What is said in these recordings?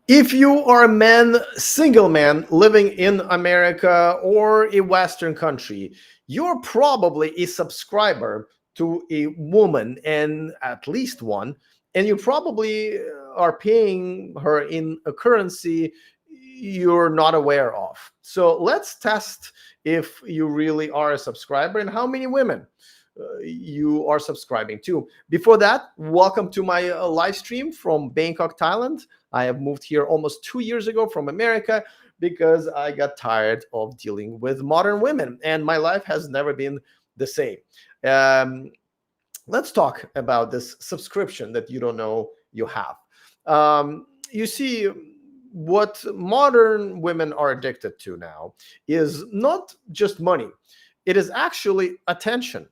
If you are a man, single man living in America or a Western country, you're probably a subscriber to a woman, and at least one, and you probably are paying her in a currency you're not aware of. So let's test if you really are a subscriber and how many women you are subscribing to. Before that, welcome to my live stream from Bangkok, Thailand. I have moved here almost 2 years ago from America because I got tired of dealing with modern women, and my life has never been the same. Um, let's talk about this subscription that you don't know you have. You see, what modern women are addicted to now is not just money, it is actually attention.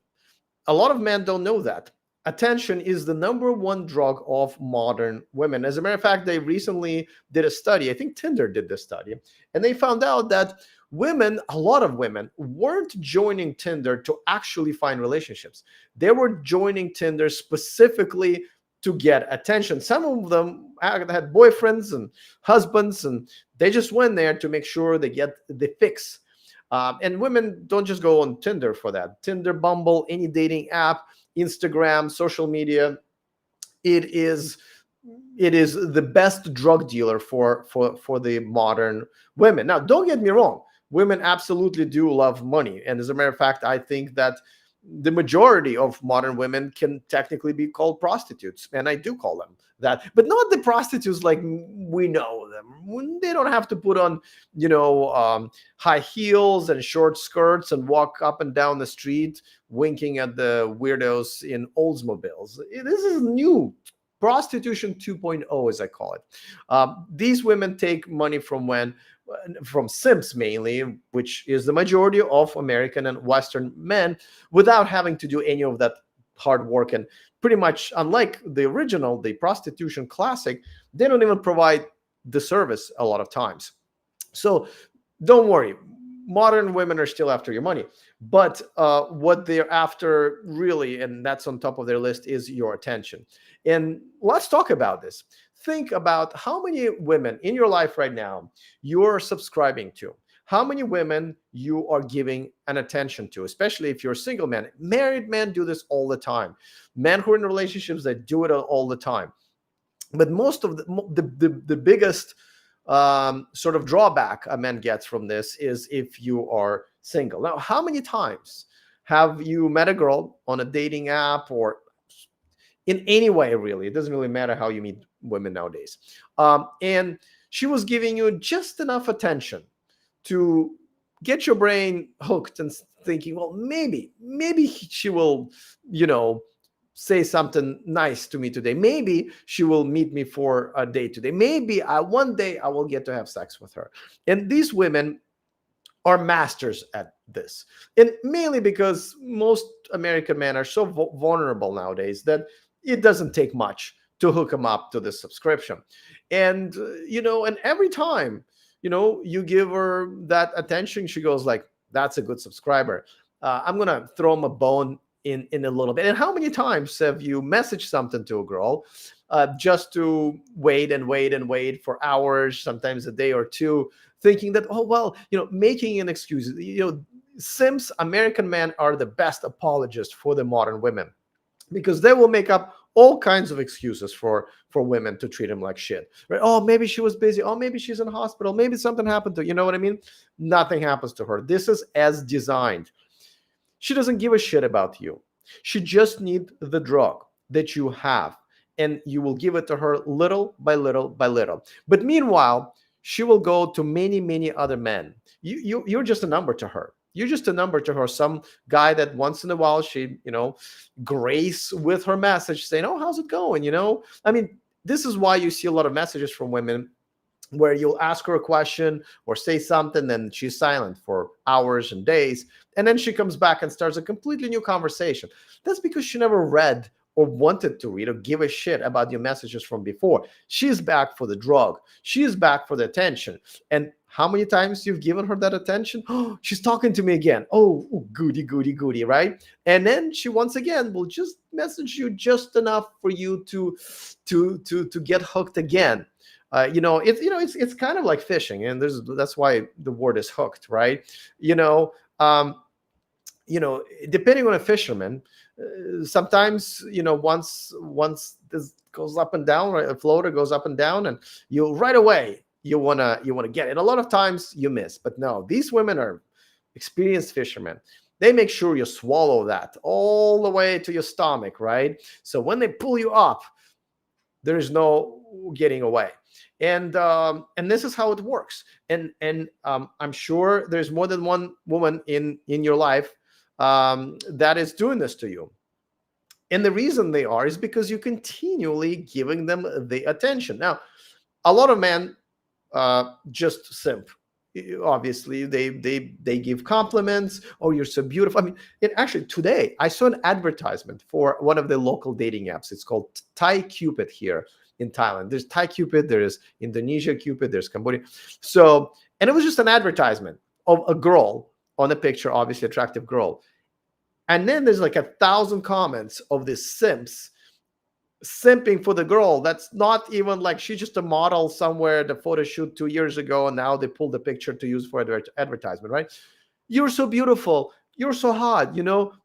A lot of men don't know that. Attention is the number one drug of modern women. As a matter of fact, they recently did a study. I think Tinder did this study, and they found out that women, a lot of women, weren't joining Tinder to actually find relationships. They were joining Tinder specifically to get attention. Some of them had boyfriends and husbands, and they just went there to make sure they get the fix. And women don't just go on Tinder for that. Tinder, Bumble, any dating app, Instagram, social media, it is the best drug dealer for the modern women. Now, don't get me wrong. Women absolutely do love money. And as a matter of fact, I think that the majority of modern women can technically be called prostitutes, and I do call them that, but not the prostitutes like we know them. They don't have to put on, high heels and short skirts and walk up and down the street winking at the weirdos in Oldsmobiles. This is new prostitution 2.0, as I call it. These women take money from simps mainly, which is the majority of American and Western men, without having to do any of that hard work. And pretty much, unlike the original, the prostitution classic, they don't even provide the service a lot of times. So don't worry. Modern women are still after your money, but what they're after really, and that's on top of their list, is your attention. And let's talk about this. Think about how many women in your life right now you're subscribing to, how many women you are giving an attention to, especially if you're a single man. Married men do this all the time. Men who are in relationships, they do it all the time. But most of the biggest sort of drawback a man gets from this is if you are single. Now, how many times have you met a girl on a dating app or in any way, really? It doesn't really matter how you meet women nowadays. And she was giving you just enough attention to get your brain hooked and thinking, well, maybe she will, say something nice to me today. Maybe she will meet me for a date today. Maybe one day I will get to have sex with her. And these women are masters at this. And mainly because most American men are so vulnerable nowadays that it doesn't take much to hook them up to this subscription. And, and every time, you give her that attention, she goes like, that's a good subscriber. I'm going to throw him a bone in a little bit. And how many times have you messaged something to a girl just to wait and wait and wait for hours, sometimes a day or two, thinking that, oh, well, making an excuse. Simps, American men, are the best apologists for the modern women, because they will make up all kinds of excuses for women to treat them like shit. Right? Oh, maybe she was busy. Oh, maybe she's in hospital. Maybe something happened to her. You know what I mean? Nothing happens to her. This is as designed. She doesn't give a shit about you. She just needs the drug that you have, and you will give it to her little by little by little. But meanwhile, she will go to many, many other men. You're just a number to her. You're just a number to her. Some guy that once in a while she, grace with her message saying, oh, how's it going? I mean, this is why you see a lot of messages from women where you'll ask her a question or say something, and she's silent for hours and days. And then she comes back and starts a completely new conversation. That's because she never read or wanted to read or give a shit about your messages from before. She's back for the drug. She's back for the attention. And how many times you've given her that attention? Oh, she's talking to me again. Oh, goody, goody, goody, right? And then she once again will just message you just enough for you to get hooked again. It's kind of like fishing, and that's why the word is hooked, right? You know, um, depending on a fisherman, sometimes once this goes up and down, right, a floater goes up and down, and you right away you wanna get it. A lot of times you miss, but no, these women are experienced fishermen. They make sure you swallow that all the way to your stomach, right? So when they pull you up, there's no getting away. And this is how it works. And I'm sure there's more than one woman in your life that is doing this to you. And the reason they are is because you continually giving them the attention. Now, a lot of men just simp. Obviously, they give compliments. Oh, you're so beautiful. I mean, it actually today I saw an advertisement for one of the local dating apps. It's called Thai Cupid here in Thailand. There's Thai Cupid, there's Indonesia Cupid, there's Cambodia. So, and it was just an advertisement of a girl on a picture, obviously attractive girl, and then there's like 1,000 comments of these simps simping for the girl that's not even like she's just a model somewhere at the photo shoot 2 years ago, and now they pulled the picture to use for advertisement, right? You're so beautiful, you're so hot,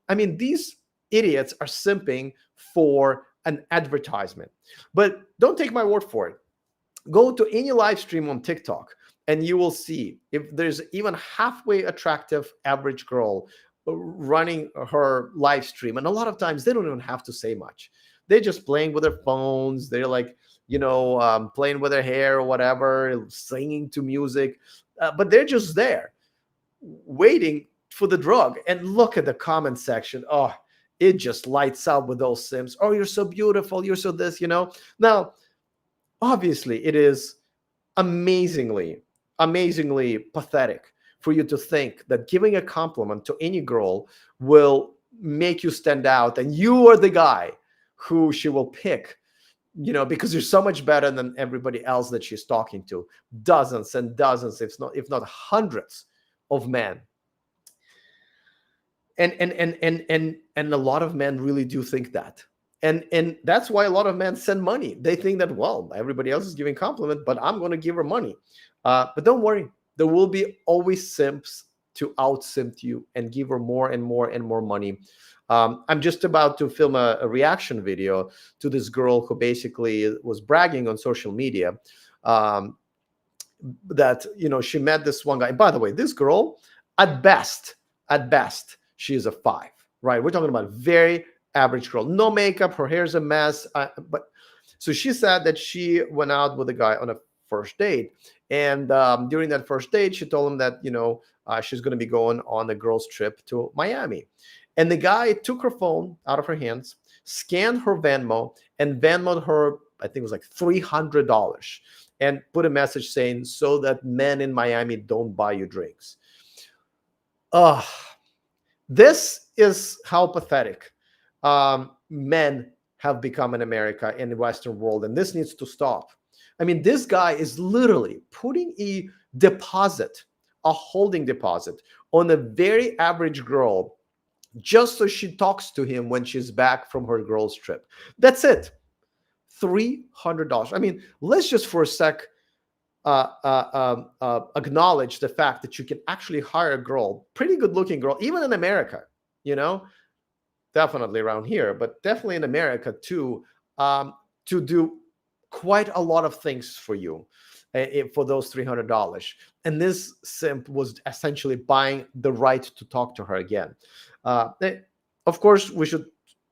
I mean, these idiots are simping for an advertisement. But don't take my word for it. Go to any live stream on TikTok and you will see if there's even halfway attractive average girl running her live stream, and a lot of times they don't even have to say much. They're just playing with their phones. They're like, playing with their hair or whatever, singing to music, but they're just there waiting for the drug. And look at the comment section. Oh, it just lights up with those sims. Oh, you're so beautiful, you're so this. Now, obviously it is amazingly pathetic for you to think that giving a compliment to any girl will make you stand out and you are the guy who she will pick, because you're so much better than everybody else that she's talking to. Dozens and dozens, if not hundreds of men. And a lot of men really do think that. And that's why a lot of men send money. They think that, well, everybody else is giving compliment, but I'm going to give her money. But don't worry, there will be always simps to out simp you and give her more and more and more money. I'm just about to film a reaction video to this girl who basically was bragging on social media that she met this one guy. By the way, this girl, at best, she is a 5. Right? We're talking about very average girl, no makeup, her hair's a mess. But so she said that she went out with a guy on a first date, and during that first date, she told him that she's going to be going on a girls' trip to Miami. And the guy took her phone out of her hands, scanned her Venmo, and Venmoed her, I think it was like $300, and put a message saying, so that men in Miami don't buy you drinks. This is how pathetic men have become in America and the Western world, and this needs to stop. I mean, this guy is literally putting a holding deposit on a very average girl just so she talks to him when she's back from her girls' trip. That's it. $300. I mean, let's just for a sec acknowledge the fact that you can actually hire a girl, pretty good looking girl, even in America, definitely around here, but definitely in America too, to do quite a lot of things for you for those $300. And this simp was essentially buying the right to talk to her again. Of course, we should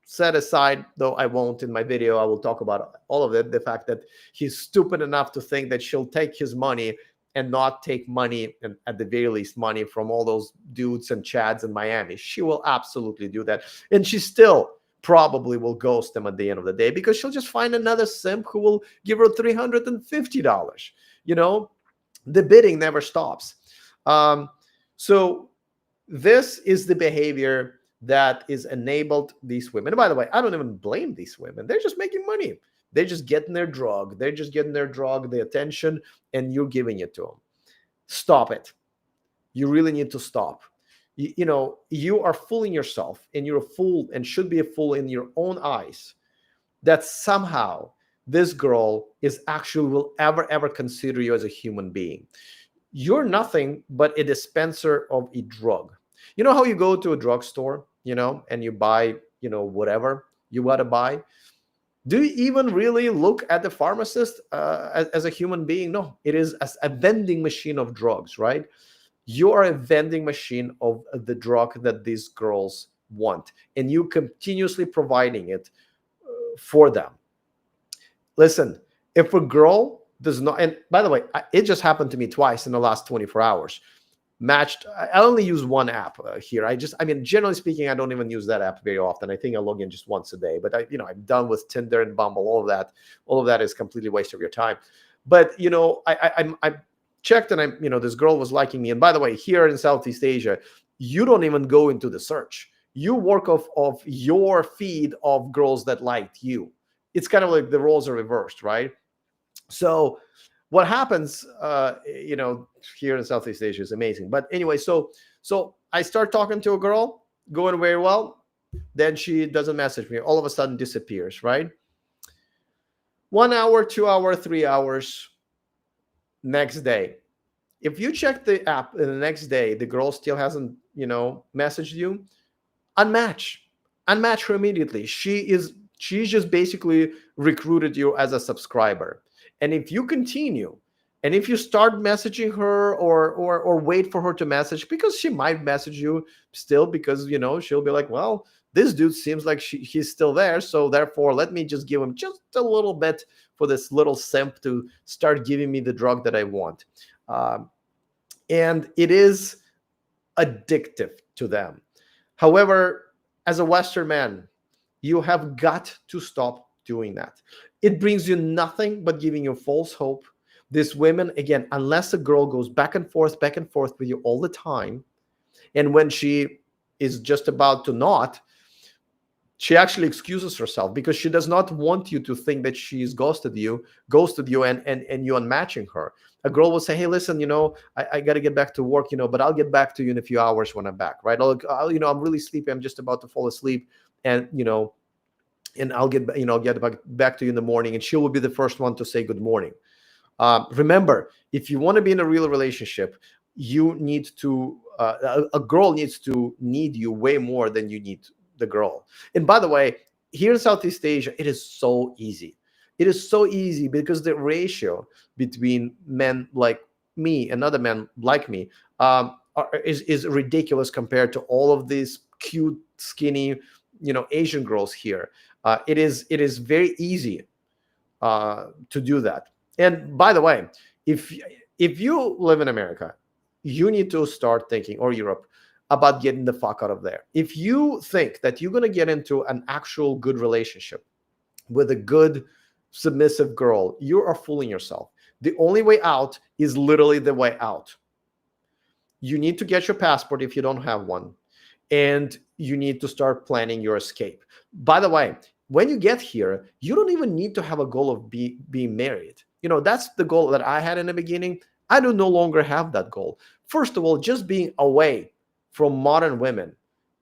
set aside, though I won't in my video, I will talk about all of it, the fact that he's stupid enough to think that she'll take his money and not take money, and at the very least money, from all those dudes and chads in Miami. She will absolutely do that. And she still probably will ghost them at the end of the day, because she'll just find another simp who will give her $350. The bidding never stops. So this is the behavior that is enabled these women. And by the way, I don't even blame these women. They're just making money. They're just getting their drug. They're just getting their drug, the attention, and you're giving it to them. Stop it. You really need to stop. You are fooling yourself, and you're a fool and should be a fool in your own eyes, that somehow this girl is actually will ever consider you as a human being. You're nothing but a dispenser of a drug. You know how you go to a drugstore, and you buy, whatever you want to buy. Do you even really look at the pharmacist as a human being? No, it is as a vending machine of drugs, right? You are a vending machine of the drug that these girls want, and you continuously providing it for them. Listen, if a girl does not, and by the way, it just happened to me twice in the last 24 hours. Matched, I only use one app here. I mean, generally speaking, I don't even use that app very often. I think I log in just once a day, but I'm done with Tinder and Bumble. All of that is completely waste of your time. But I checked, and this girl was liking me. And by the way, here in Southeast Asia, you don't even go into the search. You work off your feed of girls that liked you. It's kind of like the roles are reversed, right? So what happens, here in Southeast Asia is amazing. But anyway, so I start talking to a girl, going very well. Then she doesn't message me. All of a sudden disappears, right? 1 hour, 2 hour, 3 hours. Next day, if you check the app the next day, the girl still hasn't, messaged you, unmatch her immediately. She's just basically recruited you as a subscriber. And if you continue, and if you start messaging her or wait for her to message, because she might message you still, because she'll be like, well, this dude seems like he's still there, so therefore let me just give him just a little bit for this little simp to start giving me the drug that I want. And it is addictive to them. However, as a Western man, you have got to stop doing that. It brings you nothing but giving you false hope. These women, again, unless a girl goes back and forth with you all the time, and when she is just about to not, she actually excuses herself because she does not want you to think that she's ghosted you and you unmatching her. A girl will say, hey, listen, I got to get back to work, but I'll get back to you in a few hours when I'm back, right? I'm really sleepy. I'm just about to fall asleep. And, and I'll get back to you in the morning. And she will be the first one to say good morning. Remember, if you want to be in a real relationship, you need to, a girl needs to need you way more than you need the girl. And by the way, here in Southeast Asia, it is so easy. It is so easy because the ratio between men like me and other men like me is ridiculous compared to all of these cute, skinny, Asian girls here. It is very easy to do that. And by the way, if you live in America, you need to start thinking, or Europe, about getting the fuck out of there. If you think that you're going to get into an actual good relationship with a good submissive girl, you are fooling yourself. The only way out is literally the way out. You need to get your passport if you don't have one, and you need to start planning your escape. By the way, when you get here, you don't even need to have a goal of being married. That's the goal that I had in the beginning. I do no longer have that goal. First of all, just being away from modern women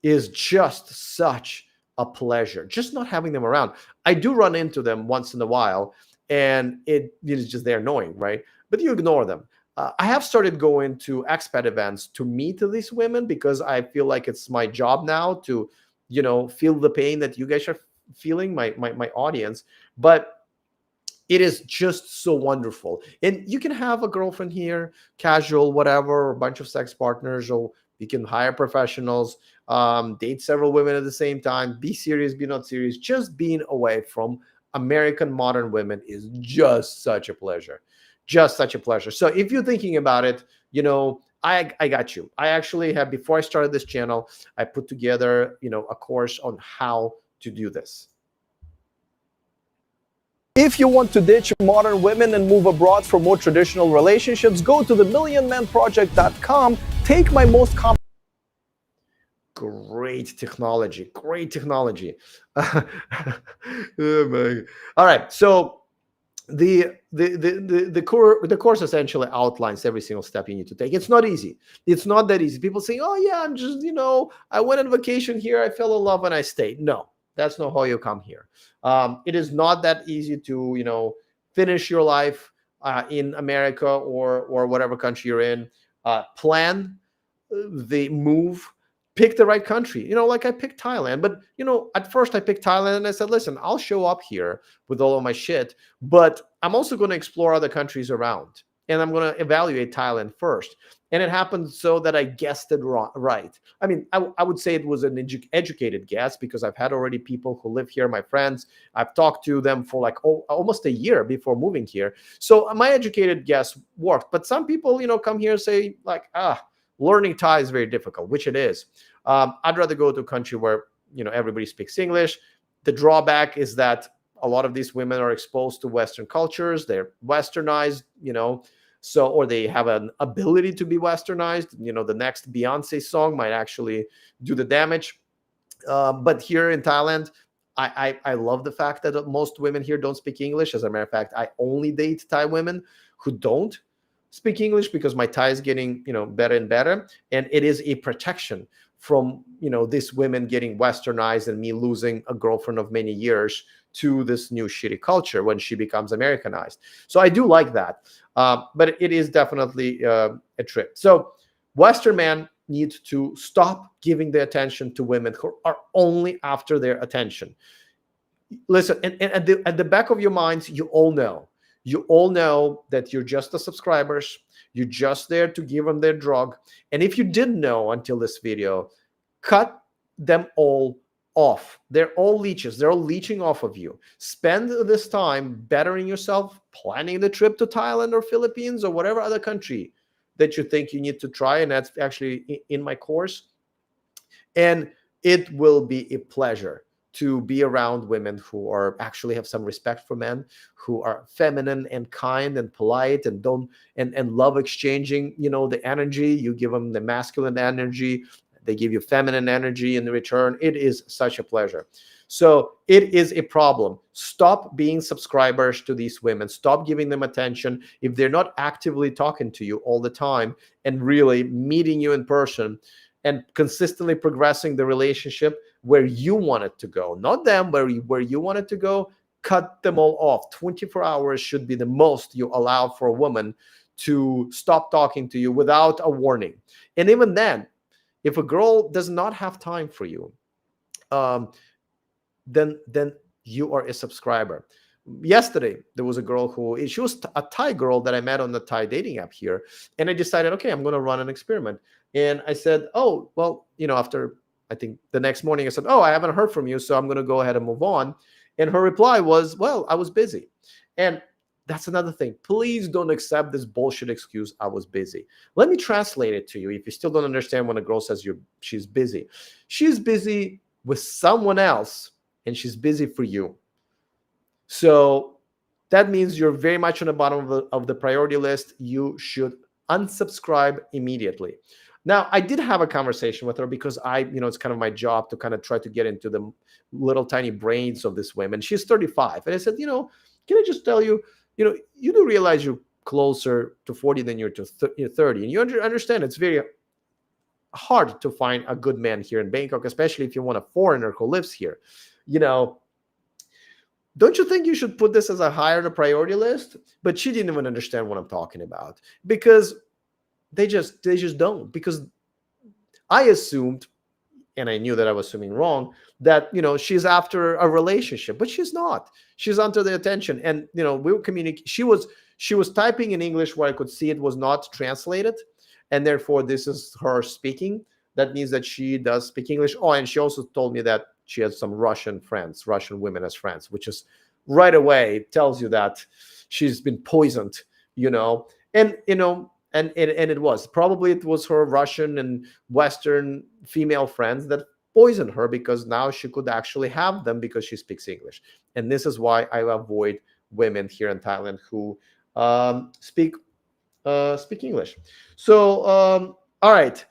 is just such a pleasure. Just not having them around. I do run into them once in a while, and it is just they're annoying, right? But you ignore them. I have started going to expat events to meet these women because I feel like it's my job now to, feel the pain that you guys are feeling, my audience. But it is just so wonderful. And you can have a girlfriend here, casual, whatever, or a bunch of sex partners, or you can hire professionals, date several women at the same time, be serious, be not serious. Just being away from American modern women is just such a pleasure. Just such a pleasure. So if you're thinking about it, I got you. I actually have, before I started this channel, I put together, a course on how to do this. If you want to ditch modern women and move abroad for more traditional relationships, go to themillionmanproject.com. Take my most common. Great technology. Oh my. All right. So the course essentially outlines every single step you need to take. It's not easy. It's not that easy. People say, oh yeah, I'm just, I went on vacation here, I fell in love and I stayed. No, That's not how you come here. It is not that easy to, finish your life in America or whatever country you're in. Plan the move, pick the right country. Like I picked Thailand, but at first I picked Thailand and I said, listen, I'll show up here with all of my shit, but I'm also going to explore other countries around, and I'm going to evaluate Thailand first. And it happened so that I guessed it right. I mean, I would say it was an educated guess, because I've had already people who live here, my friends. I've talked to them for like almost a year before moving here. So my educated guess worked. But some people, come here and say like, learning Thai is very difficult, which it is. I'd rather go to a country where, everybody speaks English. The drawback is that a lot of these women are exposed to Western cultures. They're westernized, so, or they have an ability to be westernized. The next Beyonce song might actually do the damage. But here in Thailand, I love the fact that most women here don't speak English. As a matter of fact, I only date Thai women who don't speak English, because my Thai is getting, better and better. And it is a protection from, these women getting westernized and me losing a girlfriend of many years to this new shitty culture when she becomes Americanized. So I do like that. But it is definitely a trip. So Western men need to stop giving the attention to women who are only after their attention. Listen, and at the back of your minds, you all know that you're just the subscribers. You're just there to give them their drug. And if you didn't know until this video, cut them all off. They're all leeches. They're all leeching off of you. Spend this time bettering yourself, planning the trip to Thailand or Philippines or whatever other country that you think you need to try. And that's actually in my course. And it will be a pleasure to be around women who are actually have some respect for men, who are feminine and kind and polite and don't and love exchanging, the energy. You give them the masculine energy, they give you feminine energy in return. It is such a pleasure. So it is a problem. Stop being subscribers to these women. Stop giving them attention if they're not actively talking to you all the time and really meeting you in person and consistently progressing the relationship where you want it to go, not them, where you want it to go. Cut them all off. 24 hours should be the most you allow for a woman to stop talking to you without a warning. And even then, if a girl does not have time for you, then you are a subscriber. Yesterday, there was a girl she was a Thai girl that I met on the Thai dating app here. And I decided, okay, I'm going to run an experiment. And I said, oh, well, after I think the next morning, I said, oh, I haven't heard from you, so I'm going to go ahead and move on. And her reply was, well, I was busy. And that's another thing. Please don't accept this bullshit excuse, I was busy. Let me translate it to you if you still don't understand when a girl says she's busy. She's busy with someone else, and she's busy for you. So that means you're very much on the bottom of the priority list. You should unsubscribe immediately. Now, I did have a conversation with her because it's kind of my job to kind of try to get into the little tiny brains of this women. She's 35. And I said, can I just tell you, you do realize you're closer to 40 than you're to 30. And you understand it's very hard to find a good man here in Bangkok, especially if you want a foreigner who lives here. Don't you think you should put this as a higher on the priority list? But she didn't even understand what I'm talking about, because they just don't. Because I assumed, and I knew that I was assuming wrong, that she's after a relationship, but she's not. She's under the attention. And we were communicating. She was typing in English where I could see it was not translated, and therefore this is her speaking. That means that she does speak English. Oh, and she also told me that she has some Russian women as friends, which is right away tells you that she's been poisoned, and it was her Russian and Western female friends that poisoned her, because now she could actually have them because she speaks English. And this is why I avoid women here in Thailand who speak English. So, all right.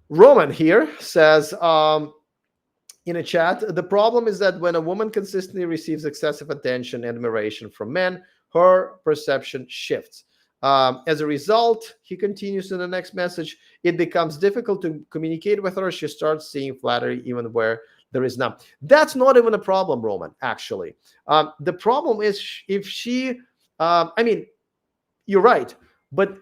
Roman here says, in a chat, the problem is that when a woman consistently receives excessive attention and admiration from men, her perception shifts. As a result, he continues in the next message, it becomes difficult to communicate with her. She starts seeing flattery even where there is none. That's not even a problem, Roman, actually. The problem is if she, I mean, you're right, but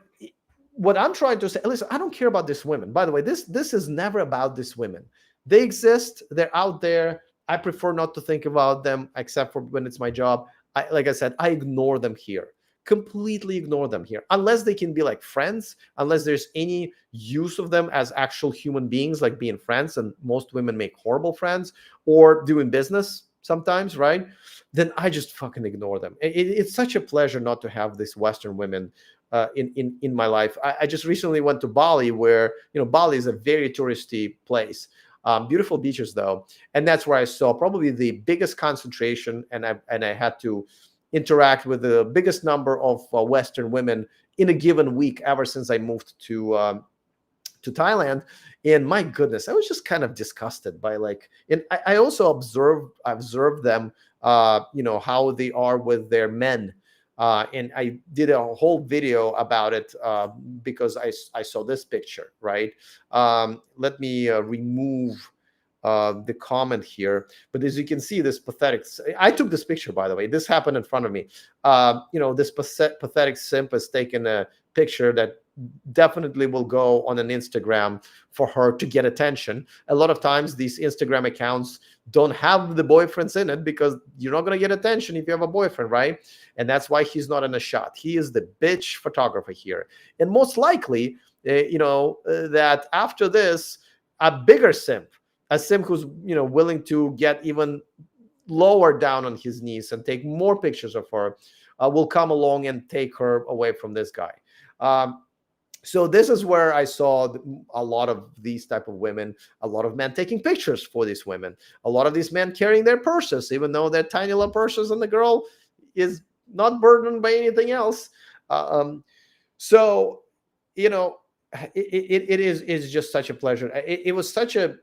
what I'm trying to say, listen, I don't care about these women. By the way, this is never about these women. They exist, they're out there. I prefer not to think about them except for when it's my job. Like I said, I ignore them here. Completely ignore them here. Unless they can be like friends, unless there's any use of them as actual human beings, like being friends, and most women make horrible friends, or doing business sometimes, right? Then I just fucking ignore them. It's such a pleasure not to have these Western women in my life. I just recently went to Bali, where Bali is a very touristy place. Beautiful beaches though, and that's where I saw probably the biggest concentration, and I had to interact with the biggest number of Western women in a given week ever since I moved to Thailand. And my goodness, I was just kind of disgusted by like, and I also observed them, how they are with their men. And I did a whole video about it because I saw this picture, right? Let me remove the comment here. But as you can see, this pathetic, I took this picture, by the way. This happened in front of me. This pathetic simp has taken a picture that definitely will go on an Instagram for her to get attention. A lot of times these Instagram accounts don't have the boyfriends in it because you're not going to get attention if you have a boyfriend, right? And that's why he's not in a shot. He is the bitch photographer here. And most likely, that after this, a bigger simp, a simp who's willing to get even lower down on his knees and take more pictures of her, will come along and take her away from this guy. So this is where I saw a lot of these type of women, a lot of men taking pictures for these women, a lot of these men carrying their purses, even though they're tiny little purses, and the girl is not burdened by anything else. So it is just such a pleasure. It was such a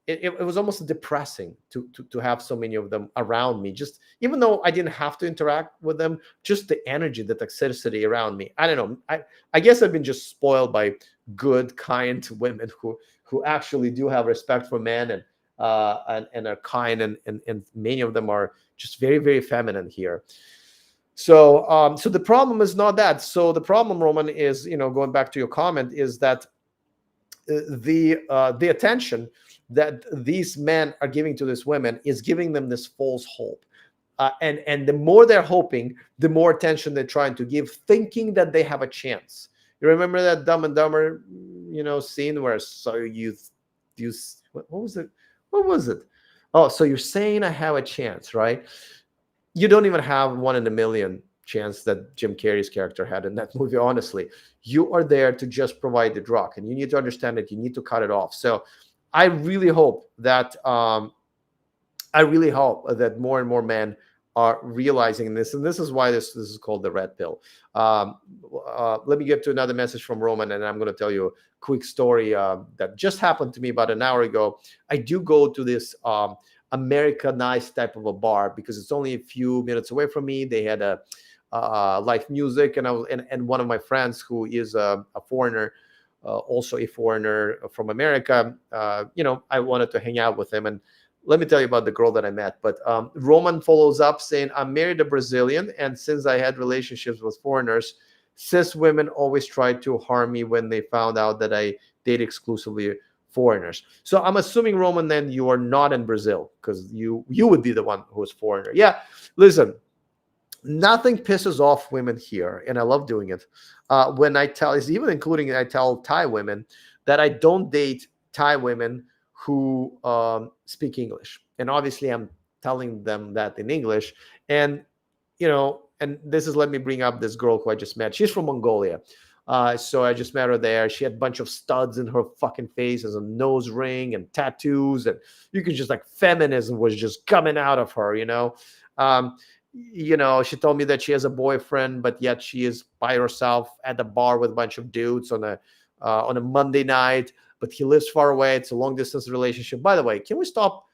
it was almost depressing to have so many of them around me. Just even though I didn't have to interact with them, just the energy, the toxicity around me. I don't know. I guess I've been just spoiled by good, kind women who actually do have respect for men and are kind, and many of them are just very, very feminine here. So so the problem is not that. So the problem, Roman, is going back to your comment, is that the attention that these men are giving to these women is giving them this false hope. And the more they're hoping, the more attention they're trying to give, thinking that they have a chance. You remember that Dumb and Dumber, scene where what was it? What was it? Oh, so you're saying I have a chance, right? You don't even have 1 in a million chance that Jim Carrey's character had in that movie. Honestly, you are there to just provide the drug, and you need to understand that you need to cut it off. So I really hope that more and more men are realizing this, and this is why this is called the red pill. Let me get to another message from Roman, and I'm going to tell you a quick story that just happened to me about an hour ago. I do go to this Americanized type of a bar because it's only a few minutes away from me. They had a live music, and and one of my friends who is a foreigner. Also a foreigner from America, I wanted to hang out with him. And let me tell you about the girl that I met. But Roman follows up saying, I'm married a Brazilian, and since I had relationships with foreigners, cis women always tried to harm me when they found out that I date exclusively foreigners. So I'm assuming, Roman, then you are not in Brazil, because you would be the one who's foreigner. Yeah, listen, nothing pisses off women here, and I love doing it. When I tell, even including I tell Thai women that I don't date Thai women who speak English, and obviously I'm telling them that in English. And and this is, let me bring up this girl who I just met. She's from Mongolia. So I just met her there. She had a bunch of studs in her fucking face, as a nose ring and tattoos, and you could just, like, feminism was just coming out of her. She told me that she has a boyfriend, but yet she is by herself at the bar with a bunch of dudes on a Monday night. But he lives far away. It's a long distance relationship. By the way, can we stop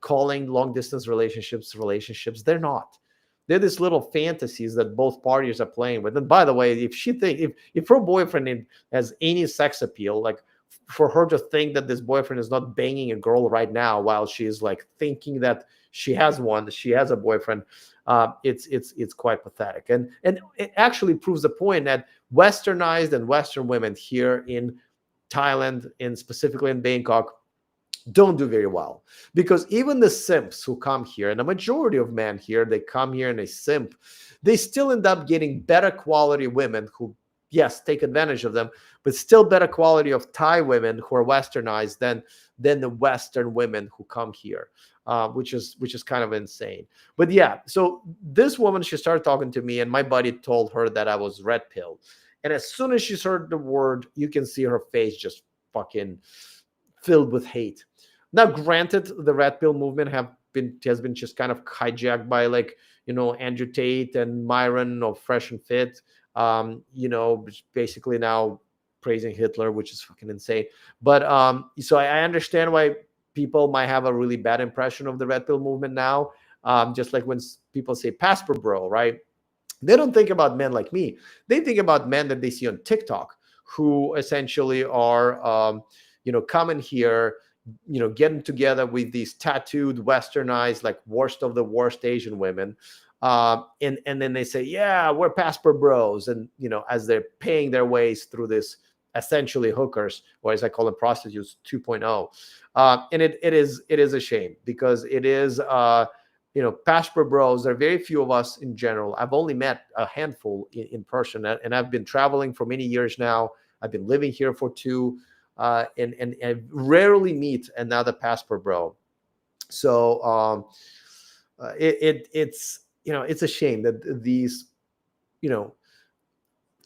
calling long distance relationships relationships? They're not. They're these little fantasies that both parties are playing with. And by the way, if her boyfriend has any sex appeal, like, for her to think that this boyfriend is not banging a girl right now while she's like thinking that she has one, she has a boyfriend. It's quite pathetic, and it actually proves the point that westernized and Western women here in Thailand, and specifically in Bangkok, don't do very well, because even the simps who come here, and the majority of men here, they come here and they simp, they still end up getting better quality women who, yes, take advantage of them, but still better quality of Thai women who are westernized than the Western women who come here, which is kind of insane. But yeah, so this woman, she started talking to me, and my buddy told her that I was red pill, and as soon as she heard the word, you can see her face just fucking filled with hate. Now, granted, the red pill movement has been just kind of hijacked by, like, Andrew Tate and Myron of Fresh and Fit, basically now praising Hitler, which is fucking insane. But so I understand why people might have a really bad impression of the red pill movement now. Just like when people say passport bro, right? They don't think about men like me. They think about men that they see on TikTok, who essentially are, coming here, getting together with these tattooed, westernized, like worst of the worst Asian women. And then they say, yeah, we're passport bros. And, as they're paying their ways through this essentially hookers, or as I call them, prostitutes 2.0. And it is a shame, because it is, passport bros. There are very few of us in general. I've only met a handful in person, and I've been traveling for many years now. I've been living here for 2, and I rarely meet another passport bro. So it's a shame that these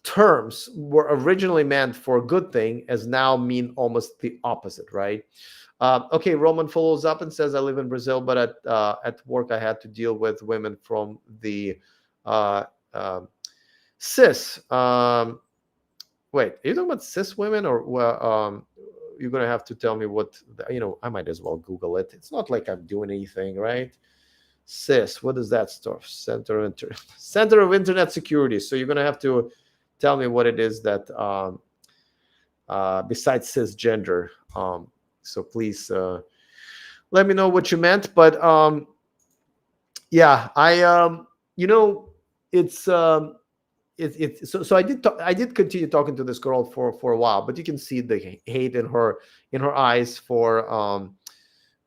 terms were originally meant for a good thing, as now mean almost the opposite, right? Okay, Roman follows up and says, I live in Brazil, but at work I had to deal with women from the uh, cis. Wait, are you talking about cis women, or you're gonna have to tell me what? I might as well Google it. It's not like I'm doing anything, right? Cis, what does that stuff? Center of Internet Security. So you're gonna have to tell me what it is that besides cisgender. So please let me know what you meant. But yeah, it's so I did continue talking to this girl for a while, but you can see the hate in her eyes for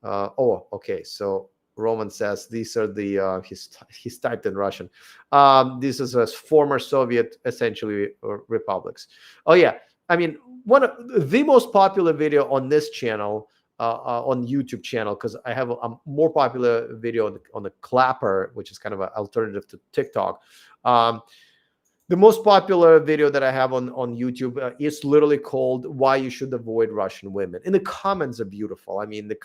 oh, okay. So Roman says these are the he's typed in Russian. This is a former Soviet, essentially, republics. Oh yeah, I mean, one of the most popular video on this channel, on YouTube channel, because I have a more popular video on the Clapper, which is kind of an alternative to TikTok. The most popular video that I have on YouTube is literally called "Why You Should Avoid Russian Women." And the comments are beautiful. I mean, the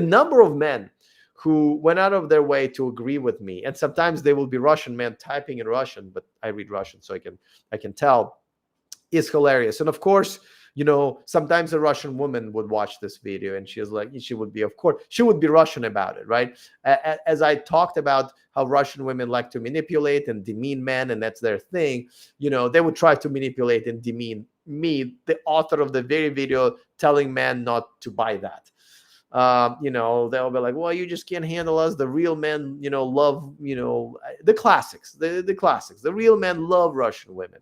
number of men who went out of their way to agree with me, and sometimes they will be Russian men typing in Russian, but I read Russian, so I can tell, is hilarious. And of course, sometimes a Russian woman would watch this video, and she would be Russian about it, right? As I talked about how Russian women like to manipulate and demean men, and that's their thing, they would try to manipulate and demean me, the author of the very video, telling men not to buy that. They'll be like, well, you just can't handle us. The real men, love, the classics, the classics. The real men love Russian women.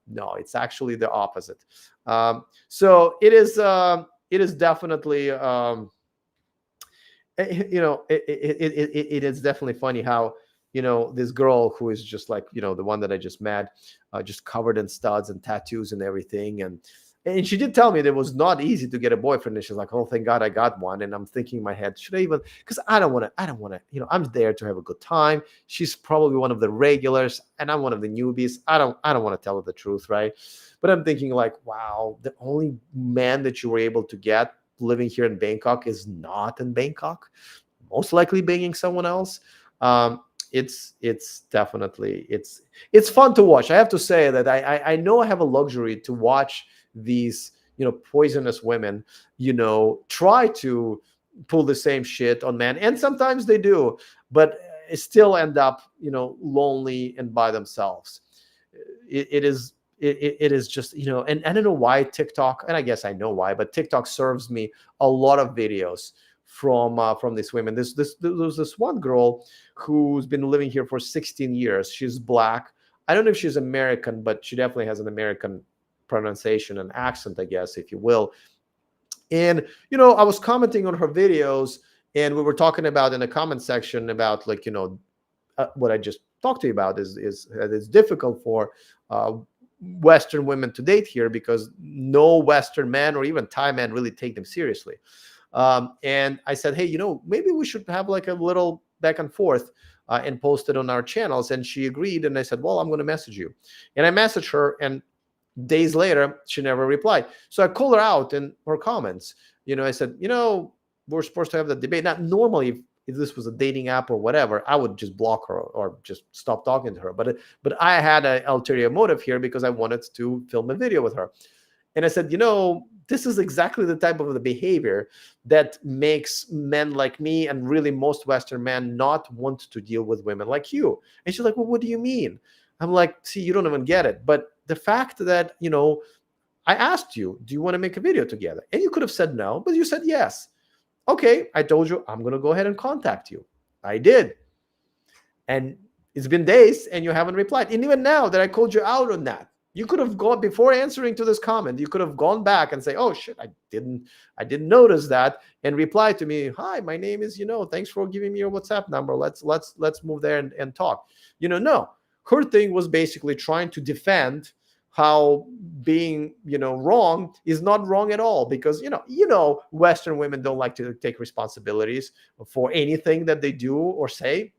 No, it's actually the opposite. So it is definitely, it is definitely funny how, this girl who is just like, the one that I just met, just covered in studs and tattoos and everything. And she did tell me that it was not easy to get a boyfriend. And she's like, oh, thank God I got one. And I'm thinking in my head, should I even, because I don't want to, I'm there to have a good time. She's probably one of the regulars and I'm one of the newbies. I don't want to tell her the truth, right? But I'm thinking like, wow, the only man that you were able to get living here in Bangkok is not in Bangkok, most likely banging someone else. It's definitely, it's fun to watch. I have to say that I know I have a luxury to watch these poisonous women try to pull the same shit on men, and sometimes they do, but still end up lonely and by themselves. It is it is just, and I don't know why TikTok, and I guess I know why, but TikTok serves me a lot of videos from these women. There's this one girl who's been living here for 16 years. She's black. I don't know if she's American, but she definitely has an American pronunciation and accent, I guess, if you will. And I was commenting on her videos, and we were talking about in the comment section about, like, what I just talked to you about is that it's difficult for Western women to date here because no Western man or even Thai men really take them seriously. And I said, hey, maybe we should have like a little back and forth and post it on our channels. And she agreed. And I said, well, I'm going to message you. And I messaged her, and days later, she never replied. So I called her out in her comments. I said, we're supposed to have the debate. Not normally, if this was a dating app or whatever, I would just block her or just stop talking to her. But I had an ulterior motive here because I wanted to film a video with her. And I said, this is exactly the type of the behavior that makes men like me and really most Western men not want to deal with women like you. And she's like, well, what do you mean? I'm like, see, you don't even get it. But the fact that, I asked you, do you want to make a video together? And you could have said no, but you said yes. Okay, I told you I'm going to go ahead and contact you. I did. And it's been days and you haven't replied. And even now that I called you out on that, you could have gone, before answering to this comment, you could have gone back and say, oh shit, I didn't notice that, and reply to me, hi, my name is, thanks for giving me your WhatsApp number. Let's move there and talk. No, her thing was basically trying to defend how being, wrong is not wrong at all, because, Western women don't like to take responsibilities for anything that they do or say.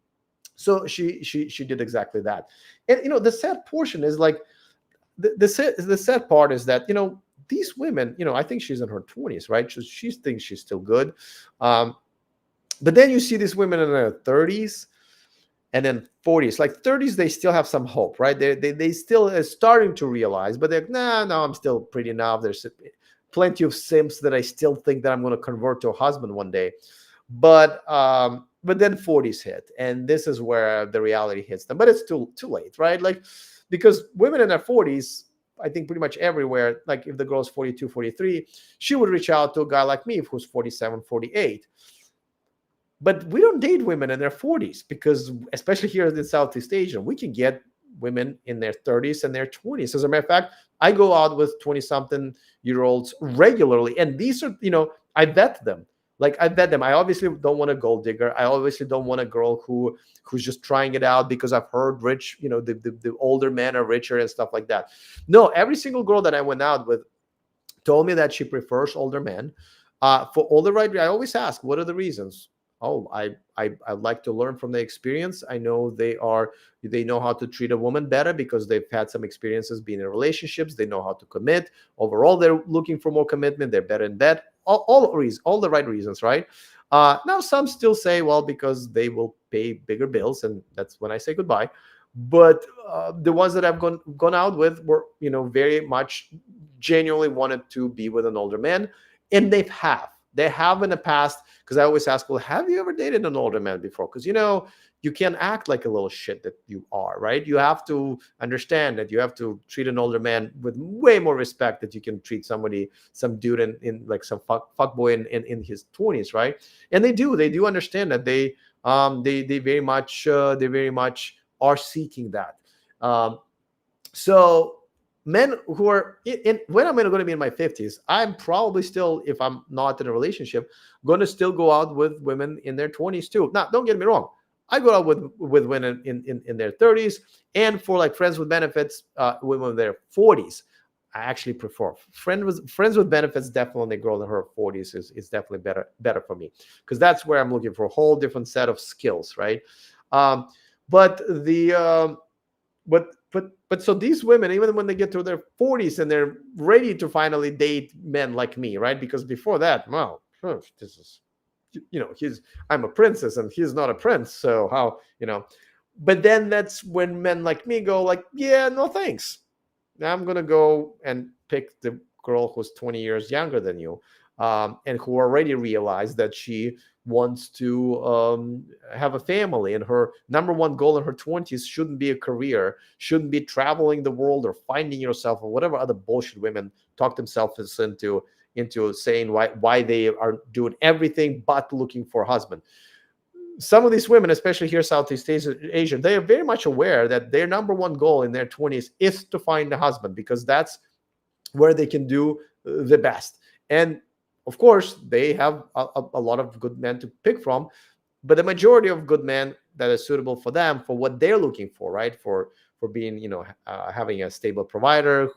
So she did exactly that. And, the sad portion is like, the sad part is that, these women, I think she's in her 20s, right? She thinks she's still good. But then you see these women in their 30s and then 40s. Like 30s, they still have some hope, right? They still are starting to realize, but they're, no, I'm still pretty enough. There's plenty of simps that I still think that I'm going to convert to a husband one day. But then 40s hit, and this is where the reality hits them. But it's too late, right? Like, because women in their 40s, I think pretty much everywhere, like if the girl's 42, 43, she would reach out to a guy like me who's 47, 48. But we don't date women in their 40s because, especially here in Southeast Asia, we can get women in their 30s and their 20s. As a matter of fact, I go out with 20-something-year-olds regularly, and these are, I vet them. Like, I vet them. I obviously don't want a gold digger. I obviously don't want a girl who's just trying it out because I've heard rich, the older men are richer and stuff like that. No, every single girl that I went out with told me that she prefers older men. For all the right, I always ask, what are the reasons? Oh, I like to learn from the experience. I know they know how to treat a woman better because they've had some experiences being in relationships. They know how to commit. Overall, they're looking for more commitment. They're better in bed. All the right reasons, right? Now, some still say, well, because they will pay bigger bills, and that's when I say goodbye. But the ones that I've gone out with were, very much genuinely wanted to be with an older man, and they have in the past. Because I always ask, well, have you ever dated an older man before? Because, you can't act like a little shit that you are, right? You have to understand that you have to treat an older man with way more respect that you can treat some dude in like some fuck boy in his 20s, right? And they do understand that they very much are seeking that. So men who are when I'm going to be in my 50s, I'm probably still, if I'm not in a relationship, going to still go out with women in their 20s too. Now, don't get me wrong. I go out with women in their 30s, and for like friends with benefits, women in their 40s. I actually prefer friends with benefits. Definitely, a girl in her 40s is definitely better for me, because that's where I'm looking for a whole different set of skills, right? But so these women, even when they get to their 40s and they're ready to finally date men like me, right? Because before that, well, this is, I'm a princess and he's not a prince, so how, but then that's when men like me go like, yeah, no thanks. I'm gonna go and pick the girl who's 20 years younger than you, and who already realized that she wants to have a family, and her number one goal in her 20s shouldn't be a career, shouldn't be traveling the world or finding yourself or whatever other bullshit women talk themselves into saying why they are doing everything but looking for a husband. Some of these women, especially here Southeast Asia, they are very much aware that their number one goal in their 20s is to find a husband, because that's where they can do the best. And of course, they have a lot of good men to pick from, but the majority of good men that are suitable for them, for what they're looking for, right? For being, having a stable provider,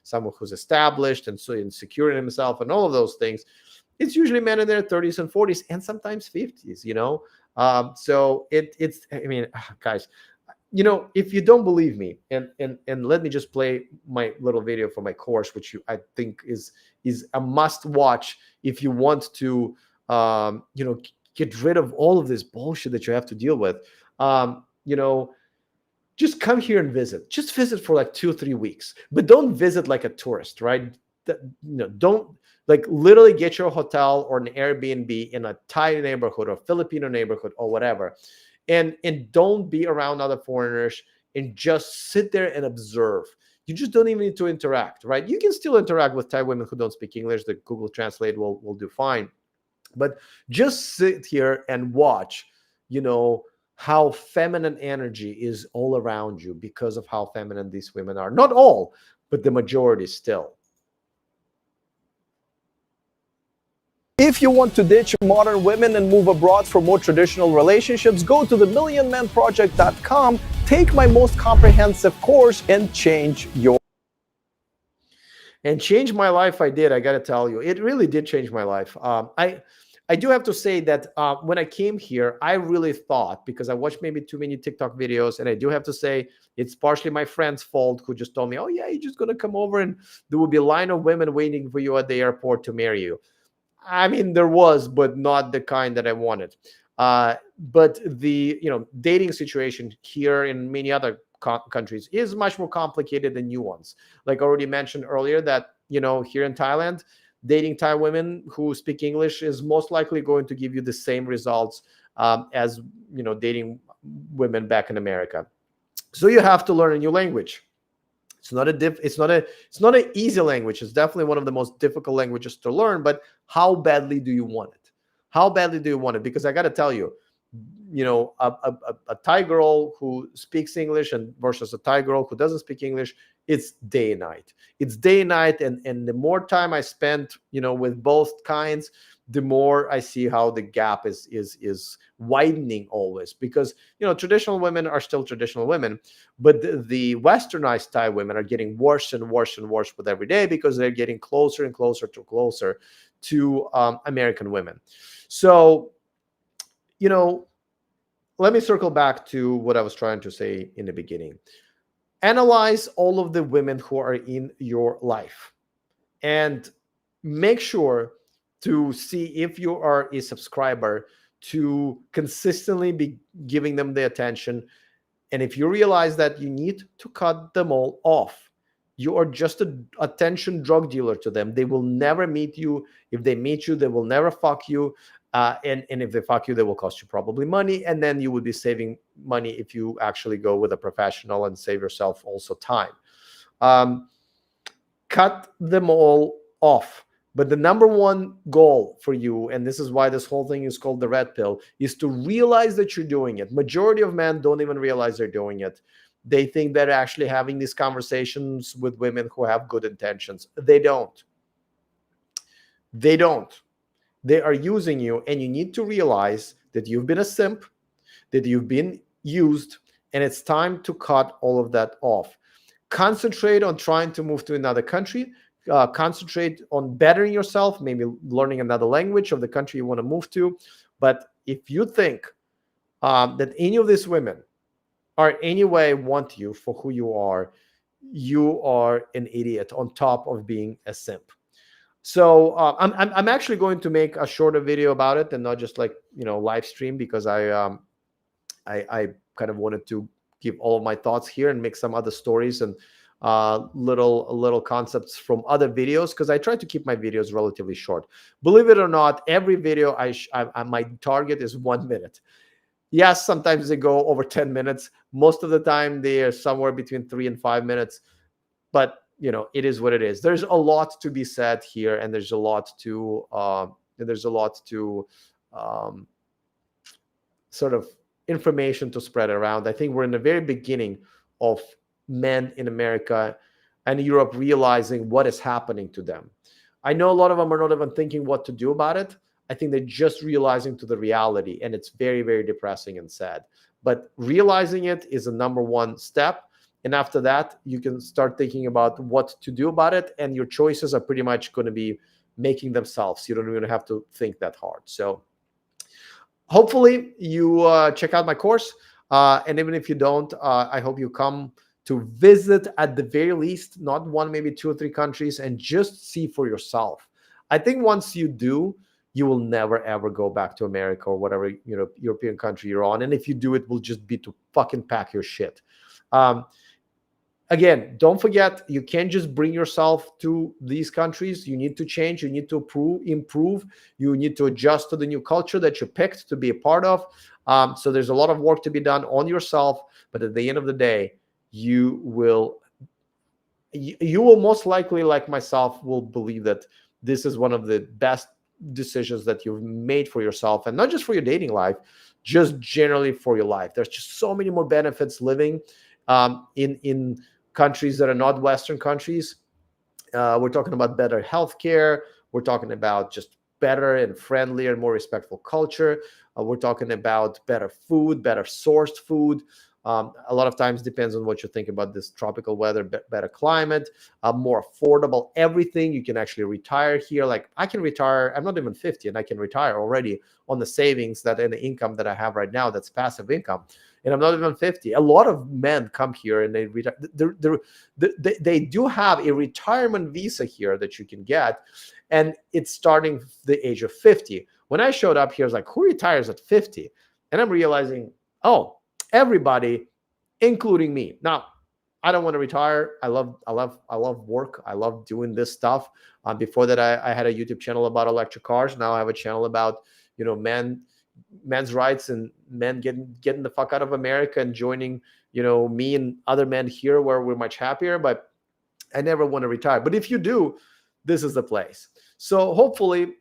someone who's established and so insecure in himself, and all of those things. It's usually men in their 30s and 40s, and sometimes 50s. So it's. I mean, guys, if you don't believe me, and let me just play my little video for my course, which I think is a must watch if you want to get rid of all of this bullshit that you have to deal with. um, you know just come here and visit. Just visit for like 2 or 3 weeks, but don't visit like a tourist, right? Don't, like, literally get your hotel or an Airbnb in a Thai neighborhood or Filipino neighborhood or whatever, and don't be around other foreigners, and just sit there and observe. You just don't even need to interact, right? You can still interact with Thai women who don't speak English. The Google Translate will do fine, but just sit here and watch, you know, how feminine energy is all around you because of how feminine these women are. Not all, but the majority still. If you want to ditch modern women and move abroad for more traditional relationships, go to themillionmanproject.com, take my most comprehensive course, and change my life. I did. I got to tell you, it really did change my life. I do have to say that when I came here, I really thought, because I watched maybe too many TikTok videos, and I do have to say it's partially my friend's fault, who just told me, oh yeah, you're just going to come over and there will be a line of women waiting for you at the airport to marry you. I mean, there was, but not the kind that I wanted. But the dating situation here in many other countries is much more complicated and nuanced. Like I already mentioned earlier, that here in Thailand, dating Thai women who speak English is most likely going to give you the same results as dating women back in America. So you have to learn a new language. It's not an easy language. It's definitely one of the most difficult languages to learn. But how badly do you want it? How badly do you want it? Because I got to tell you, a Thai girl who speaks English and versus a Thai girl who doesn't speak English, it's day and night. It's day and night, and the more time I spent, with both kinds, the more I see how the gap is widening always. Because traditional women are still traditional women, but the westernized Thai women are getting worse and worse and worse with every day, because they're getting closer and closer to American women. So let me circle back to what I was trying to say in the beginning. Analyze all of the women who are in your life and make sure to see if you are a subscriber, to consistently be giving them the attention. And if you realize that you need to cut them all off, you are just an attention drug dealer to them. They will never meet you. If they meet you, they will never fuck you. And if they fuck you, they will cost you probably money. And then you would be saving money if you actually go with a professional and save yourself also time. Cut them all off. But the number one goal for you, and this is why this whole thing is called the red pill, is to realize that you're doing it. Majority of men don't even realize they're doing it. They think they're actually having these conversations with women who have good intentions. They don't. They don't. They are using you, and you need to realize that you've been a simp, that you've been used, and it's time to cut all of that off. Concentrate on trying to move to another country. Concentrate on bettering yourself, maybe learning another language of the country you want to move to. But if you think that any of these women are in any way want you for who you are an idiot on top of being a simp. So I'm actually going to make a shorter video about it and not just like live stream, because I kind of wanted to give all of my thoughts here and make some other stories and little concepts from other videos, because I try to keep my videos relatively short. Believe it or not, every video my target is 1 minute. Yes, sometimes they go over 10 minutes. Most of the time they are somewhere between 3 and 5 minutes, but it is what it is. There's a lot to be said here, and there's a lot to um, sort of information to spread around. I think we're in the very beginning of men in America and Europe realizing what is happening to them. I know a lot of them are not even thinking what to do about it. I think they're just realizing to the reality, and it's very, very depressing and sad. But realizing it is a number one step. And after that, you can start thinking about what to do about it. And your choices are pretty much going to be making themselves. You don't even have to think that hard. So hopefully you check out my course. And even if you don't, I hope you come to visit at the very least, not one, maybe 2 or 3 countries, and just see for yourself. I think once you do, you will never ever go back to America or whatever European country you're on. And if you do, it will just be to fucking pack your shit. Again, don't forget, you can't just bring yourself to these countries. You need to change. You need to improve. You need to adjust to the new culture that you picked to be a part of. So there's a lot of work to be done on yourself. But at the end of the day, you will most likely, like myself, will believe that this is one of the best decisions that you've made for yourself, and not just for your dating life, just generally for your life. There's just so many more benefits living in countries that are not Western countries. We're talking about better healthcare. We're talking about just better and friendlier, more respectful culture. We're talking about better food, better sourced food. A lot of times depends on what you think about this tropical weather, better climate, more affordable everything. You can actually retire here. Like I can retire, I'm not even 50, and I can retire already on the savings that and the income that I have right now. That's passive income. And I'm not even 50. A lot of men come here and they retire. They do have a retirement visa here that you can get, and it's starting the age of 50. When I showed up here, I was like, who retires at 50? And I'm realizing, oh, everybody, including me. Now, I don't want to retire. I love work. I love doing this stuff. Before that, I had a YouTube channel about electric cars. Now I have a channel about men's rights and men getting the fuck out of America and joining me and other men here where we're much happier. But I never want to retire. But if you do, this is the place. So hopefully